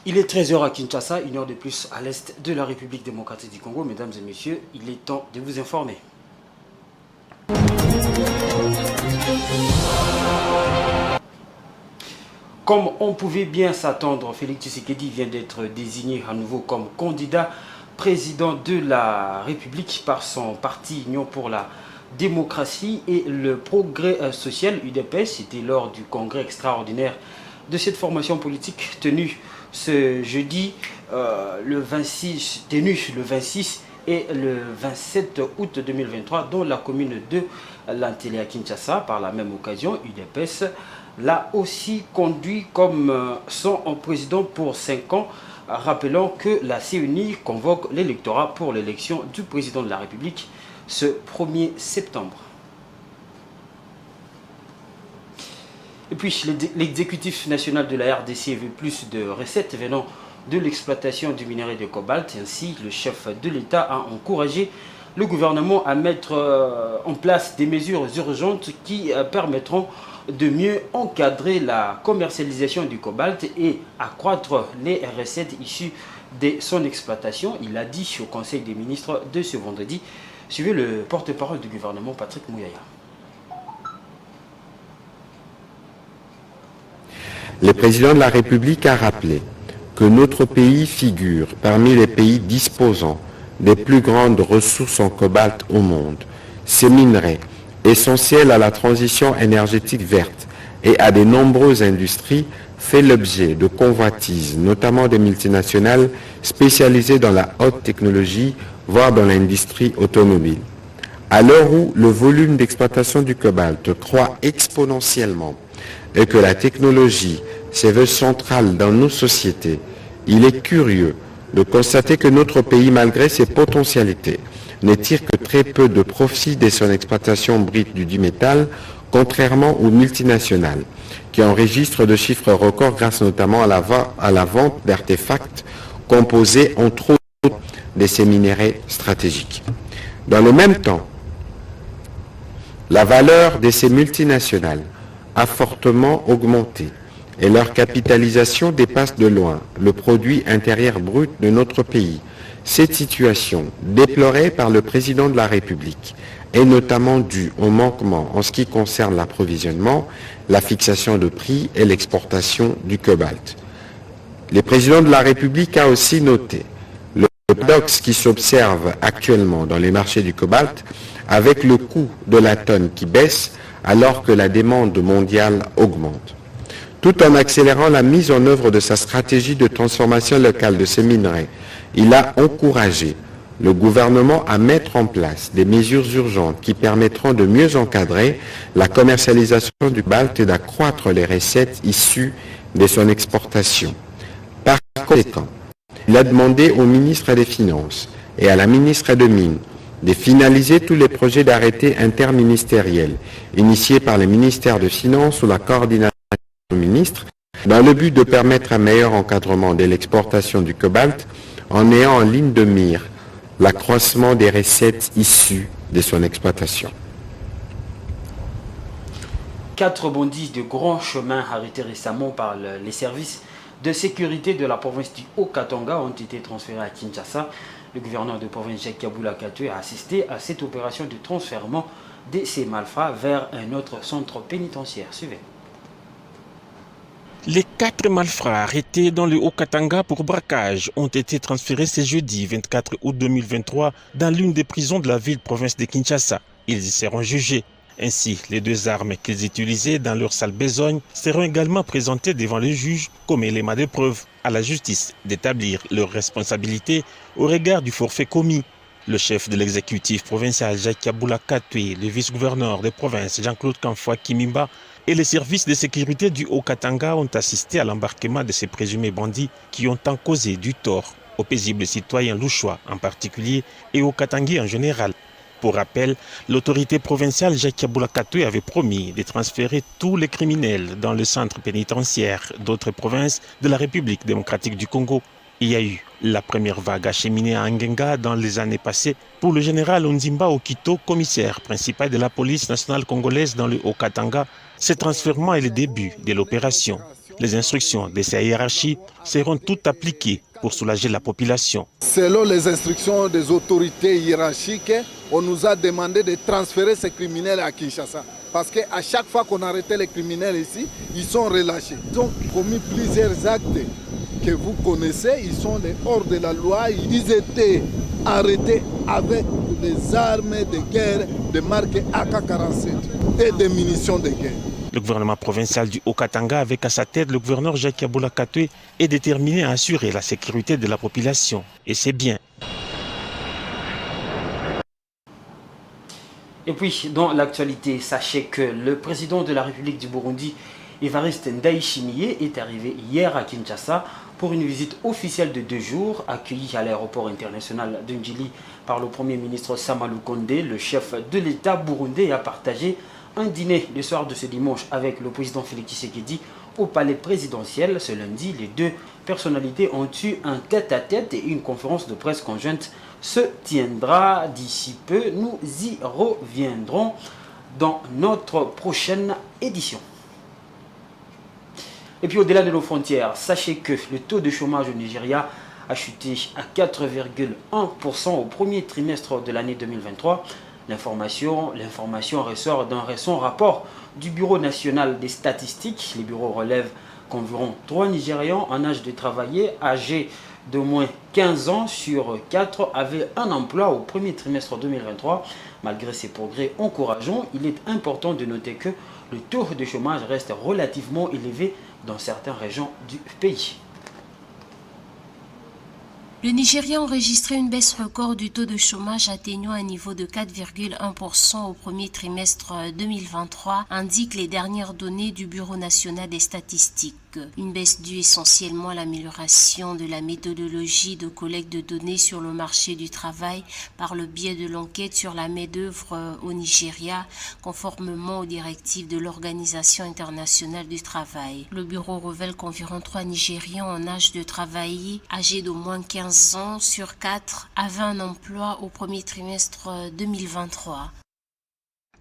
Il est 13 h à Kinshasa, une heure de plus à l'est de la République démocratique du Congo. Mesdames et messieurs, il est temps de vous informer. Comme on pouvait bien s'attendre, Félix Tshisekedi vient d'être désigné à nouveau comme candidat président de la République par son parti Union pour la démocratie et le progrès social, UDPS. C'était lors du congrès extraordinaire de cette formation politique tenue ce jeudi le 26 et le 27 août 2023 dans la commune de Lantélé à Kinshasa. Par la même occasion, UDPS l'a aussi conduit comme son président pour 5 ans, rappelant que la CENI convoque l'électorat pour l'élection du président de la République ce 1er septembre. Et puis, l'exécutif national de la RDC veut plus de recettes venant de l'exploitation du minerai de cobalt. Ainsi, le chef de l'État a encouragé le gouvernement à mettre en place des mesures urgentes qui permettront de mieux encadrer la commercialisation du cobalt et accroître les recettes issues de son exploitation. Il a dit au Conseil des ministres de ce vendredi. Suivez le porte-parole du gouvernement, Patrick Mouyaya. Le président de la République a rappelé que notre pays figure parmi les pays disposant des plus grandes ressources en cobalt au monde. Ces minerais, essentiels à la transition énergétique verte et à de nombreuses industries, fait l'objet de convoitises, notamment des multinationales spécialisées dans la haute technologie, voire dans l'industrie automobile. À l'heure où le volume d'exploitation du cobalt croît exponentiellement et que la technologie se veut centrale dans nos sociétés, il est curieux de constater que notre pays, malgré ses potentialités, ne tire que très peu de profit de son exploitation brute du dit métal, contrairement aux multinationales, qui enregistrent de chiffres records grâce notamment à la vente d'artefacts composés entre autres de ces minéraux stratégiques. Dans le même temps, la valeur de ces multinationales a fortement augmenté et leur capitalisation dépasse de loin le produit intérieur brut de notre pays. Cette situation, déplorée par le président de la République, est notamment due au manquement en ce qui concerne l'approvisionnement, la fixation de prix et l'exportation du cobalt. Le président de la République a aussi noté le paradoxe qui s'observe actuellement dans les marchés du cobalt avec le coût de la tonne qui baisse alors que la demande mondiale augmente. Tout en accélérant la mise en œuvre de sa stratégie de transformation locale de ces minerais, il a encouragé le gouvernement à mettre en place des mesures urgentes qui permettront de mieux encadrer la commercialisation du cobalt et d'accroître les recettes issues de son exportation. Par conséquent, il a demandé au ministre des Finances et à la ministre des Mines de finaliser tous les projets d'arrêtés interministériels initiés par le ministère des Finances sous la coordination du ministre, dans le but de permettre un meilleur encadrement de l'exportation du cobalt en ayant en ligne de mire l'accroissement des recettes issues de son exploitation. 4 bandits de grands chemins arrêtés récemment par les services de sécurité de la province du Haut-Katanga ont été transférés à Kinshasa. Le gouverneur de province Jacques Kabula Katoué a assisté à cette opération de transfèrement de ces malfrats vers un autre centre pénitentiaire. Suivez. Les 4 malfrats arrêtés dans le Haut-Katanga pour braquage ont été transférés ce jeudi 24 août 2023 dans l'une des prisons de la ville-province de Kinshasa. Ils y seront jugés. Ainsi, les 2 armes qu'ils utilisaient dans leur sale besogne seront également présentées devant le juge comme éléments de preuve à la justice d'établir leur responsabilité au regard du forfait commis. Le chef de l'exécutif provincial Jacques Kabula Katoué, le vice-gouverneur de province Jean-Claude Kamfwa Kimimba et les services de sécurité du Haut-Katanga ont assisté à l'embarquement de ces présumés bandits qui ont tant causé du tort aux paisibles citoyens louchois en particulier et aux Katangais en général. Pour rappel, l'autorité provinciale Jacques Kabula Katoué avait promis de transférer tous les criminels dans le centre pénitentiaire d'autres provinces de la République démocratique du Congo. Il y a eu la première vague acheminée à Angenga dans les années passées pour le général Onzimba Okito, commissaire principal de la police nationale congolaise dans le Haut-Katanga. Ce transfèrement est le début de l'opération. Les instructions de sa hiérarchie seront toutes appliquées pour soulager la population. Selon les instructions des autorités hiérarchiques, on nous a demandé de transférer ces criminels à Kinshasa. Parce qu'à chaque fois qu'on arrêtait les criminels ici, ils sont relâchés. Ils ont commis plusieurs actes que vous connaissez, ils sont hors de la loi. Ils étaient arrêtés avec des armes de guerre de marque AK-47 et des munitions de guerre. Le gouvernement provincial du Haut-Katanga, avec à sa tête le gouverneur Jacques Aboula Katoué, est déterminé à assurer la sécurité de la population. Et c'est bien. Et puis, dans l'actualité, sachez que le président de la République du Burundi, Evariste Ndayishimiye, est arrivé hier à Kinshasa pour une visite officielle de 2 jours, accueilli à l'aéroport international de Njili par le Premier ministre Samalou Kondé. Le chef de l'État burundais a partagé un dîner le soir de ce dimanche avec le président Félix Tshisekedi au palais présidentiel. Ce lundi, les deux personnalités ont eu un tête-à-tête et une conférence de presse conjointe se tiendra d'ici peu. Nous y reviendrons dans notre prochaine édition. Et puis au-delà de nos frontières, sachez que le taux de chômage au Nigeria a chuté à 4,1% au premier trimestre de l'année 2023. L'information ressort d'un récent rapport du Bureau national des statistiques. Les bureaux relèvent qu'environ 3 Nigérians en âge de travailler, âgés d'au moins 15 ans sur 4, avaient un emploi au premier trimestre 2023. Malgré ces progrès encourageants, il est important de noter que le taux de chômage reste relativement élevé dans certaines régions du pays. Le Nigeria a enregistré une baisse record du taux de chômage atteignant un niveau de 4,1% au premier trimestre 2023, indiquent les dernières données du Bureau national des statistiques. Une baisse due essentiellement à l'amélioration de la méthodologie de collecte de données sur le marché du travail par le biais de l'enquête sur la main-d'œuvre au Nigeria, conformément aux directives de l'Organisation internationale du travail. Le bureau révèle qu'environ 3 Nigérians en âge de travailler, âgés d'au moins 15 ans sur 4, avaient un emploi au premier trimestre 2023.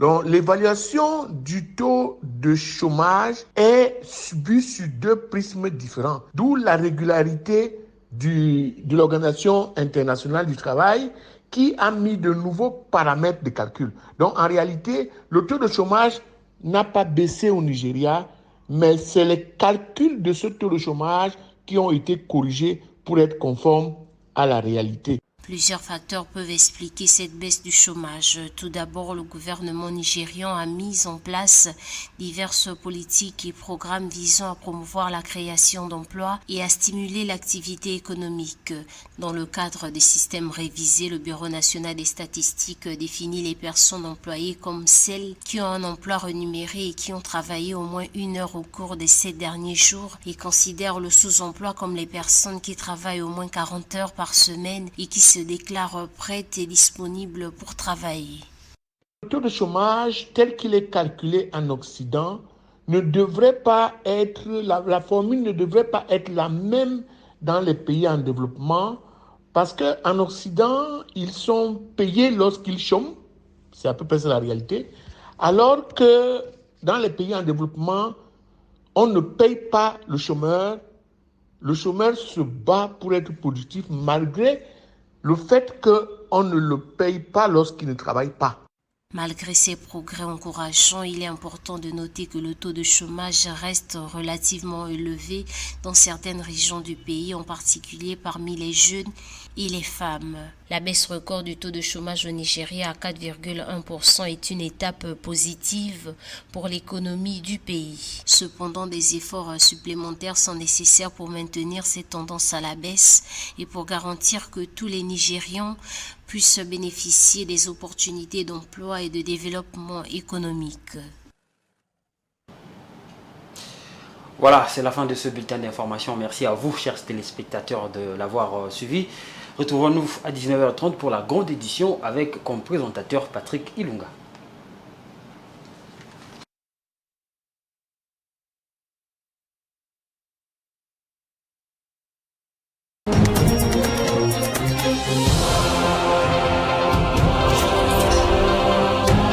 Donc, l'évaluation du taux de chômage est vue sur 2 prismes différents, d'où la régularité de l'Organisation internationale du travail qui a mis de nouveaux paramètres de calcul. Donc, en réalité, le taux de chômage n'a pas baissé au Nigeria, mais c'est les calculs de ce taux de chômage qui ont été corrigés pour être conformes à la réalité. Plusieurs facteurs peuvent expliquer cette baisse du chômage. Tout d'abord, le gouvernement nigérian a mis en place diverses politiques et programmes visant à promouvoir la création d'emplois et à stimuler l'activité économique. Dans le cadre des systèmes révisés, le Bureau national des statistiques définit les personnes employées comme celles qui ont un emploi rémunéré et qui ont travaillé au moins 1 heure au cours des 7 derniers jours et considère le sous-emploi comme les personnes qui travaillent au moins 40 heures par semaine et qui se déclarent prêtes et disponibles pour travailler. Le taux de chômage tel qu'il est calculé en Occident ne devrait pas être, la formule ne devrait pas être la même dans les pays en développement parce qu'en Occident, ils sont payés lorsqu'ils chôment, c'est à peu près ça la réalité, alors que dans les pays en développement, on ne paye pas le chômeur se bat pour être productif malgré le fait qu'on ne le paye pas lorsqu'il ne travaille pas. Malgré ces progrès encourageants, il est important de noter que le taux de chômage reste relativement élevé dans certaines régions du pays, en particulier parmi les jeunes et les femmes. La baisse record du taux de chômage au Nigeria à 4,1% est une étape positive pour l'économie du pays. Cependant, des efforts supplémentaires sont nécessaires pour maintenir cette tendance à la baisse et pour garantir que tous les Nigérians puissent bénéficier des opportunités d'emploi et de développement économique. Voilà, c'est la fin de ce bulletin d'information. Merci à vous, chers téléspectateurs, de l'avoir suivi. Retrouvons-nous à 19h30 pour la grande édition avec comme présentateur Patrick Ilunga.